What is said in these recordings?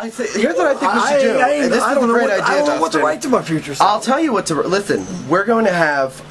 I say, here's what I think we should do. And this is a great idea, I don't know what to Dustin. write to my future self. I'll tell you what to listen. We're going to have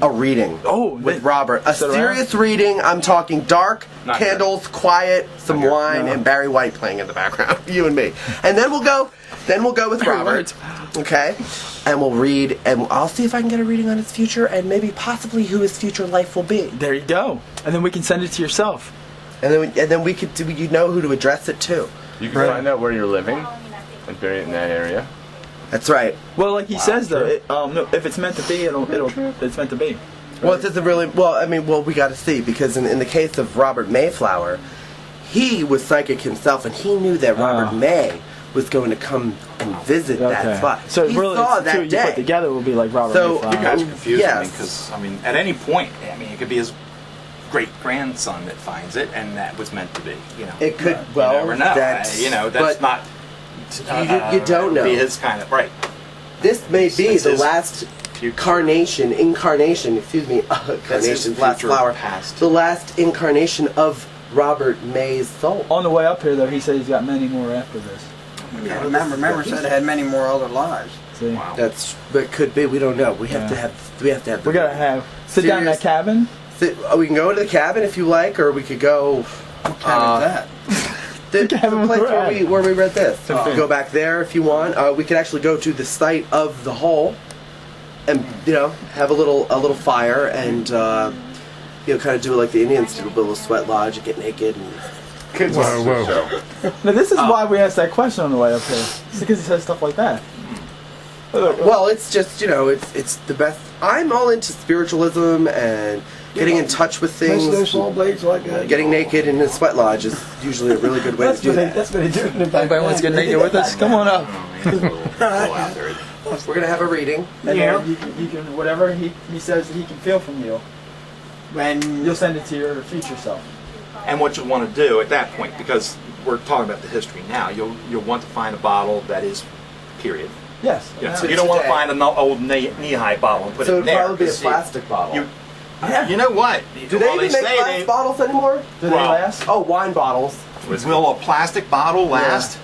a reading with Robert. A serious reading. I'm talking dark, candles, quiet, some wine, and Barry White playing in the background. You and me. And then we'll go with Robert. Okay? And we'll read, and I'll see if I can get a reading on his future and maybe possibly who his future life will be. There you go. And then we can send it to yourself. And then we could you know who to address it to. You can find out where you're living and bury it in that area. That's right. Well, like he says though, no, if it's meant to be, it's meant to be. Well, it doesn't really. Well, I mean, we got to see, because in the case of Robert Mayflower, he was psychic himself, and he knew that Robert May was going to come and visit that spot. So he really, saw the that two day. you put together will be like Robert Mayflower. That's confusing yes. because at any point, it could be his great grandson that finds it, and that was meant to be. It could. You never know. That's not. You don't know. Be his kind of right. This may be the last incarnation. Excuse me. Carnation. Last flower. Past. The last incarnation of Robert May's soul. On the way up here, though, he said he's got many more after this. Yeah, remember, said it had many more other lives. See? Wow. But could be. We don't know. We have to have. We have to have. We gotta have. Sit down in that cabin. We can go to the cabin if you like, or we could go. What cabin is that? The place where we read this. So we can go back there if you want. We could actually go to the site of the hole, and have a little fire, and kind of do it like the Indians do, build a little sweat lodge and get naked. And Whoa. Now this is why we asked that question on the way up here. It's because he says stuff like that. Well, it's just it's the best. I'm all into spiritualism and getting in touch with things. Those small blades like that. Getting naked in a sweat lodge is usually a really good way to do that. That's what he do. Anybody wants to get naked with us? Come on up. We're gonna have a reading. And you can whatever he says that he can feel from you. When You'll send it to your future self. And what you want to do at that point, because we're talking about the history now, you'll want to find a bottle that is period. Yes. You don't want to find an old knee-high bottle and put So it in there. it'd probably be a plastic bottle. You know what? Do they even make glass bottles anymore? Do they last? Oh, wine bottles. Will a plastic bottle last?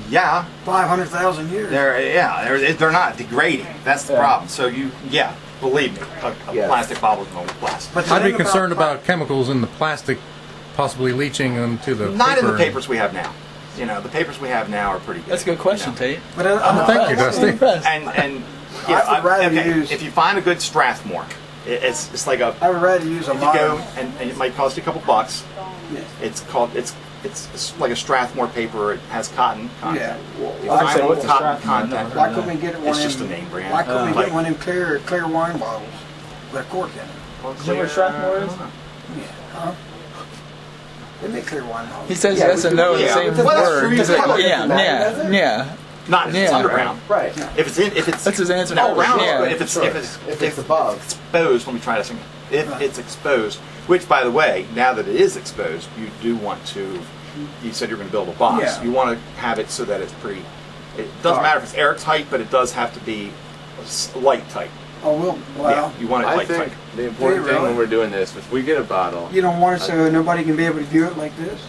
Yeah. 500,000 years. They're not degrading. That's the problem. So believe me, a plastic bottle is going to last. But I'd be concerned about chemicals in the plastic possibly leaching into the Not paper. in the papers we have now. The papers we have now are pretty good. That's a good question, Tate. But Thank you, Dusty. And I would rather use. if you find a good Strathmore, it's like a. I would rather use a If you modern. go and it might cost you a couple bucks. Yeah. It's like a Strathmore paper. It has cotton content. Yeah. You I find said, old what's a cotton Strathmore? content. Why couldn't we get one It's in? just a name brand. Why couldn't we Like- get one in clear wine bottles with a cork in it? Do you know what Strathmore is? Huh? They make clear wine bottles. He says yes and no in the same Well, that's word. true. He's like, It's yeah. Not if it's underground. Right. If it's That's his answer. No, around. Yeah. If it's above. exposed, let me try this again. If it's exposed, which by the way, now that it is exposed, you do want to. You said you're going to build a box. Yeah. You want to have it so that it's pretty. It doesn't matter if it's airtight, but it does have to be light tight. Oh, well, You want it I light think tight. the important thing when we're doing this, if we get a bottle, you don't want it so nobody can be able to view it like this?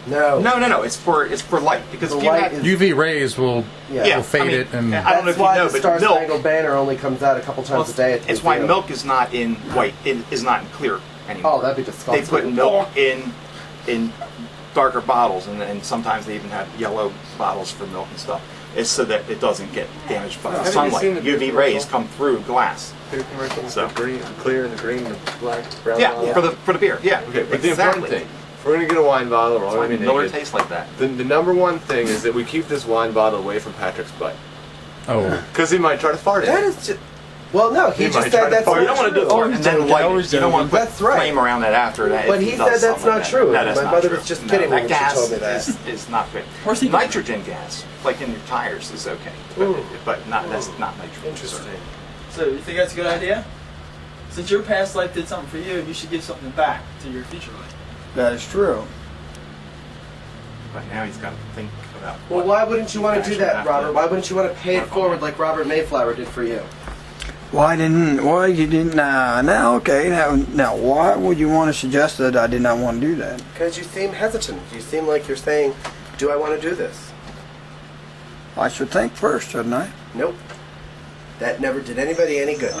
No. No. It's for light because The if you light have, is- UV rays will Yeah. fade it, and I don't know That's if you why know, the but Star milk. Spangled Banner only comes out a couple times a day. At It's why the milk is not in white. It is not in clear anymore. Oh, that'd be disgusting. They put milk in darker bottles, and sometimes they even have yellow bottles for milk and stuff. It's so that it doesn't get damaged by the Have you sunlight. seen the UV rays come through glass. So. the green, the clear, and the green, the black, brown Yeah, bottle. for the beer. Yeah. Okay, but the important thing, if we're going to get a wine bottle, we're all That's why going to be Miller naked. tastes like that. The number one thing is that we keep this wine bottle away from Patrick's butt. oh, Because he might try to fart in That it. is just. Well, no, he He just might try said to that's fart. Oh, you not don't want to do true. it and then light it. You don't want to put That's right. flame around that after that. But if he does said that's something not like that. true. No, that's My not mother true. was just No, kidding when that she gas told me that. is not good. Where's he- Nitrogen gas, like in your tires, is okay, but not that's not nitrogen. Interesting. So you think that's a good idea? Since your past life did something for you, you should give something back to your future life. That is true. But now he's got to think about. Well, why wouldn't you want to do that, Robert? Why wouldn't you want to pay it forward like Robert Mayflower did for you? Why you didn't, now why would you want to suggest that I did not want to do that? Because you seem hesitant. You seem like you're saying, do I want to do this? I should think first, shouldn't I? Nope. That never did anybody any good.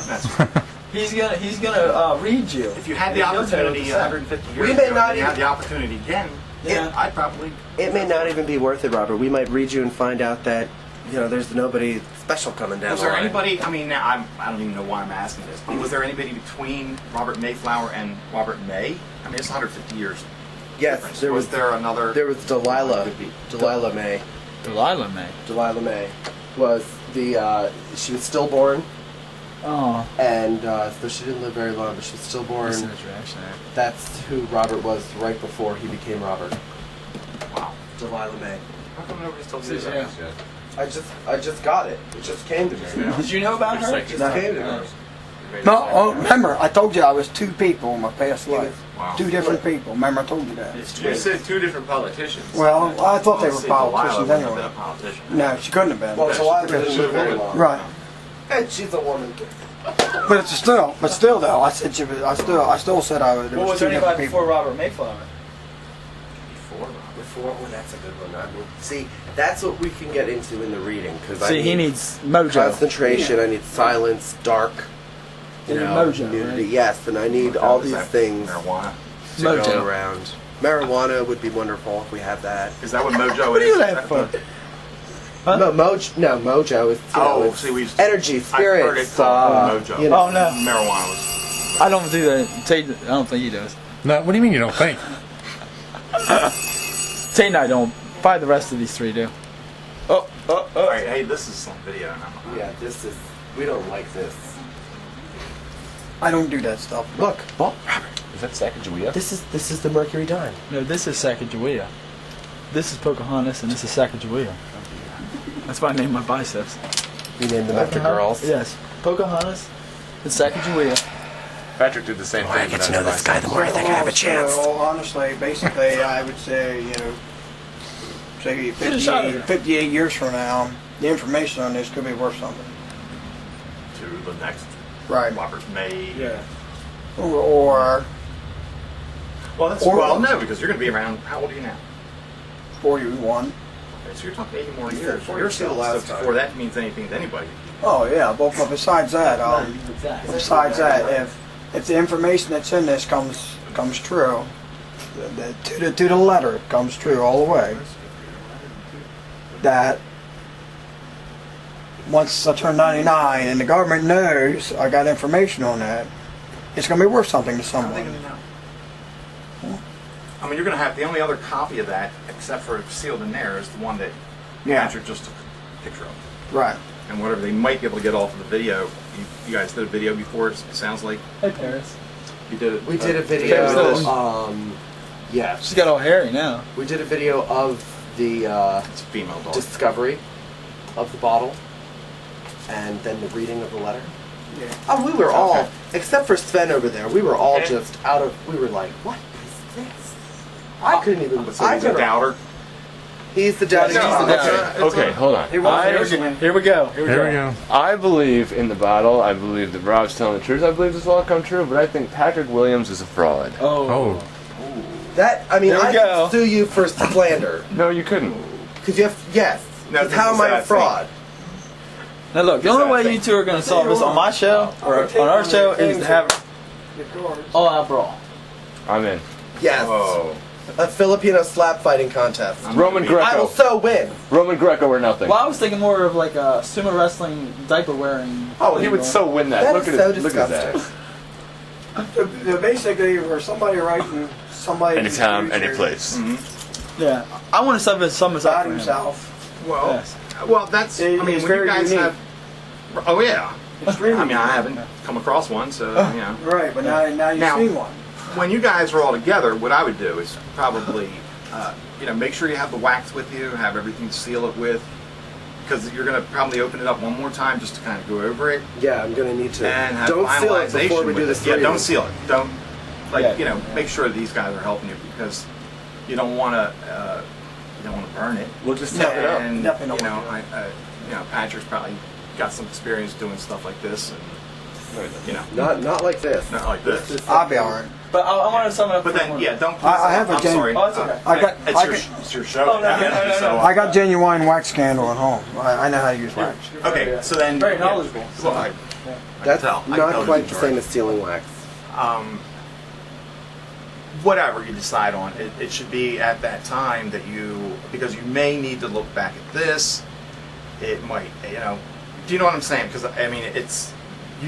He's gonna read you. If you had the opportunity 150 years We may ago, not and you even- had the opportunity again, Yeah. I'd probably. It may not even be worth it, Robert. We might read you and find out that, there's nobody special coming down Was the there line. anybody? I mean, now I don't even know why I'm asking this. But was there anybody between Robert Mayflower and Robert May? I mean, it's 150 years. Yes, difference. there was there another? There was Delilah. Could be. Delilah May. Delilah May. Delilah May was she was stillborn, Oh. and so she didn't live very long, but she was stillborn. That's who Robert was right before he became Robert. Wow. Delilah May. How come nobody's told me Yeah. about this yet? I just got it. It just came to me. Did you know about her? It just came to me. No, oh, remember, I told you I was two people in my past life. Wow. Two different people. Remember, I told you that. You said two different politicians. Well, I thought they were See, Delilah politicians wouldn't have been anyway. a politician. No, she couldn't have been. Well, Delilah didn't live very long. Right. And she's a woman. But it's still though, I said I still said I was. There Well, was two there different anybody people. before Robert Mayflower? Before, well, that's a good one. See, that's what we can get into in the reading because See, he needs mojo. concentration. I need silence, dark, You need mojo, nudity. right? Yes, and I need all Is these that things Marijuana. to go Mojo. around. Marijuana would be wonderful if we have that. Is that what mojo What are is? you laughing for? Huh? No, mojo is it's see, we used energy, I've heard it spirits. called mojo. Oh no, Marijuana was. I don't do that. Tate, I don't think he does. No, what do you mean you don't think? Tate and I don't. Probably the rest of these three do. All right, hey, this is some video now. Yeah, we don't like this. I don't do that stuff. Look, Robert, Is that Sacagawea? this is the Mercury Dime. No, this is Sacagawea. This is Pocahontas, and this is Sacagawea. That's why I named my biceps. We named them after girls. Yes, Pocahontas and Sacagawea. Patrick did the same thing. I get to know this guy, the more I think I have a chance. So, honestly, basically, I would say, say Get a shot at it. 58 years from now, the information on this could be worth something. To the next Right. Robert May. Yeah. Or Well, that's Or- well, no, because you're going to be around. How old are you now? 41. Okay, so you're talking 80 more You said years. 42 You're still last so time. before that means anything to anybody. Oh, yeah, but besides that, besides that, if the information that's in this comes true, to the letter it comes true all the way, that once I turn 99 and the government knows I got information on that, it's going to be worth something to How are they someone. going to know? I mean, you're going to have the only other copy of that, except for sealed in there, is the one that Yeah. Patrick just took a picture of. Right. And whatever they might be able to get off of the video. You guys did a video before, it sounds like. Hey, Paris. You did it. We did a Yeah, video. this. Yes, She's got all hairy now. we did a video of the It's a female dog. discovery of the bottle, and then the reading of the letter. Yeah. Oh, we were all, Okay. except for Sven over there, we were all Okay. just out of. We were like, "What is this?" I couldn't even. So he's a doubter. He's the doubting. He's the Thomas. doubter. Okay, hold on. Here we go. Here we go. I believe in the bottle. I believe that Rob's telling the truth. I believe this will all come true. But I think Patrick Williams is a fraud. Oh, That I mean, There we I go. could sue you for slander No, you couldn't. because you have yes. No, 'Cause how this am is I a that fraud? Now look, the only way you two are going to solve this on my show or on our show is to have all out brawl. I'm in. Yes, Oh. a Filipino slap fighting contest. Roman I will Greco. so win. Roman Greco or nothing. Well, I was thinking more of like a sumo wrestling diaper wearing. Oh, he would so win that. That Look is at so it. Look at that. disgusting. Basically, for somebody writing somebody Anytime, any place. Yeah, I want to sum this about up for him. himself. Well, Yes. well, that's. I It- mean, it's when you very guys unique. have. Oh yeah. Extremely I mean, I haven't come across one, so you know. Right, but now you've Now- seen one. When you guys are all together, what I would do is probably, make sure you have the wax with you, have everything to seal it with, because you're going to probably open it up one more time just to kind of go over it Yeah, I'm gonna need to. and have Don't seal it finalization before we with do it. this. Yeah, reading. don't seal it. Don't Yeah. make sure these guys are helping you because you don't want to burn it. We'll just tap it up. And Definitely you don't know, want Patrick's probably got some experience doing stuff like this, and you know, Not like this. not like this. I'll be alright. But I want to sum it up. But for then, more. yeah, don't. I have a I'm gen- sorry. Oh, it's okay. It's your show. Oh, no. So, I got genuine wax candle at home. I know how to use wax. okay, so then Very yeah. knowledgeable. Well, I That's can tell. I can not tell quite you the enjoy same it. as sealing wax. Whatever you decide on, it should be at that time that because you may need to look back at this. It might, do you know what I'm saying? Because I mean,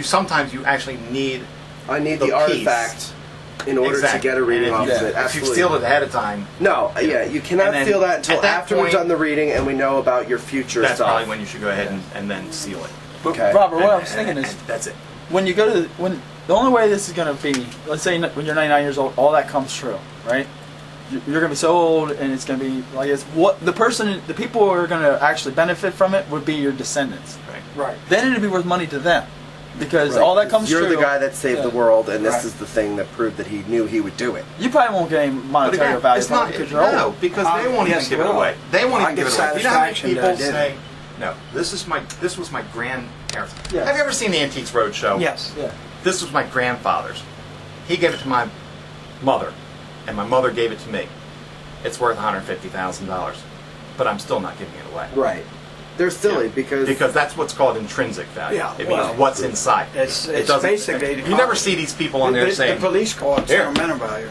sometimes you actually need. I need the the piece. artifact in order Exactly. to get a reading And off if of you, it. If you Absolutely. steal it ahead of time, No, yeah, you cannot And then steal that until at that after we've point- done the reading and we know about your future that's stuff. probably when you should go ahead and then seal it. But Okay. Robert, what I And- was thinking and is, that's it. when you go to the only way this is going to be, let's say when you're 99 years old, all that comes true, right? You're going to be so old, and it's going to be like it's what the people who are going to actually benefit from it would be your descendants. Right. Then it'd be worth money to them, because Right. all that comes You're true. the guy that saved Yeah. the world, and this Right. is the thing that proved that he knew he would do it. You probably won't gain But monetary again, value it's from it not because you're old. no, because they won't yes, even give it well, away. They won't I even give get it away. You know how many satisfaction people that I did say, it. "No, this was my grandparents." Yes. Have you ever seen the Antiques Roadshow? Yes. Yeah. This was my grandfather's. He gave it to my mother, and my mother gave it to me. It's worth $150,000, but I'm still not giving it away. Right. They're silly Because that's what's called intrinsic value. Yeah, It means well, what's inside. It's It doesn't- basically you never see these people on there the saying, police call it Here. sentimental value.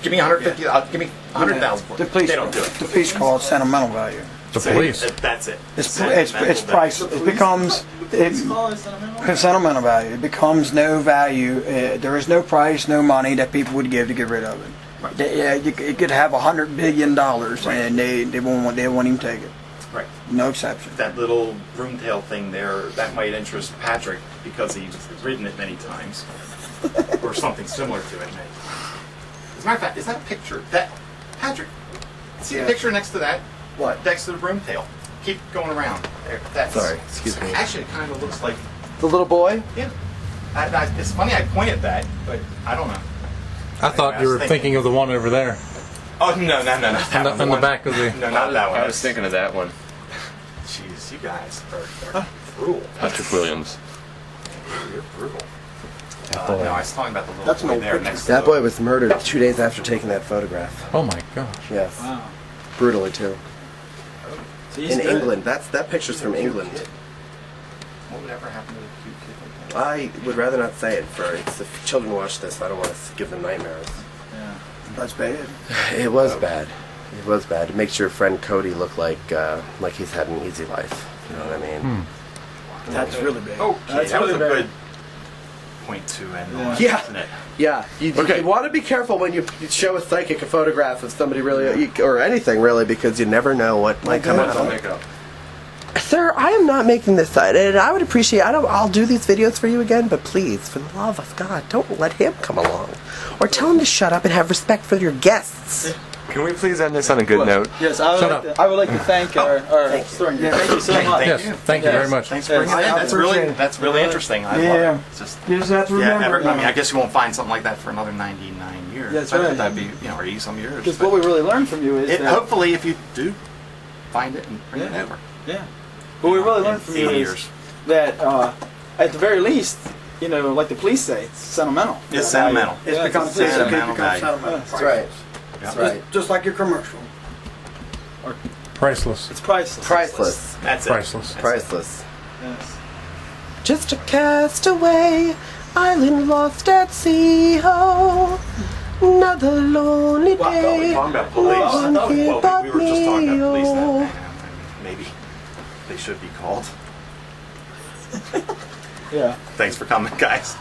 "Give me 150, give me 100,000 for The it." police, They don't do it. The police call it sentimental value. The police. That's it. It's Sentimental priceless. It becomes sentimental value. It becomes no value. There is no price, no money that people would give to get rid of it. Right. You could have $100 billion and they won't even take it. Right. No exception. That little broomtail thing there, that might interest Patrick because he's ridden it many times, or something similar to it. Maybe. As a matter of fact, is that a picture? Patrick, see the picture next to that? What? Next to the broomtail. Keep going around. There. That's, Sorry, excuse me. Actually, it kind of looks like. The little boy? Yeah. It's funny I pointed that, but I don't know. I thought you were thinking of the one over there. Oh no! That On the one. back of the. No, not that one. I was thinking of that one. Jeez, you guys are brutal. Patrick Williams. You're brutal. No, I was talking about the little That's an boy old there picture. next to That the- boy was murdered 2 days after taking that photograph. Oh my gosh. Yes. Wow. Brutally, too. So he's In good. England. That picture's from England. What would ever happen to a cute kid like that? I would rather not say it if children watch this, I don't want to give them nightmares. Yeah. That's bad. It was bad. It was bad. It makes your friend Cody look like he's had an easy life. You know what I mean? That's really bad. Okay, That's that was really a bad. good point to end on, Yeah. isn't it? Yeah. You want to be careful when you show a psychic a photograph of somebody really, or anything really, because you never know what might come out of it. Sir, I am not making this side, and I would appreciate. I'll do these videos for you again, but please, for the love of God, don't let him come along, or tell him to shut up and have respect for your guests. Can we please end this on a good note? Yes, I would, Shut like up. to, I would like to thank our historian. Thank you so much. Yes, thank you very much. Thanks for bringing it in. I That's appreciate really it. that's really interesting. I Yeah. love it. It's just You just have to remember. I mean, I guess you won't find something like that for another 99 years. That's But right. That'd be 80 some years. Because but what we really learned from you is that hopefully, if you do find it and bring it over. yeah, what we really learned from you 80 is years. that at the very least, like the police say, it's sentimental. It's sentimental. It's Yeah, become it's sentimental value. sentimental. That's right. That's right. Just like your commercial. Priceless. It's priceless. Priceless. That's it. Priceless. That's Priceless. Yes. Just a castaway, island lost at sea. Oh, another lonely Well, I thought we were day. talking about police. No one here Well, but we were just talking about police. me. That maybe they should be called. Yeah. Thanks for coming, guys.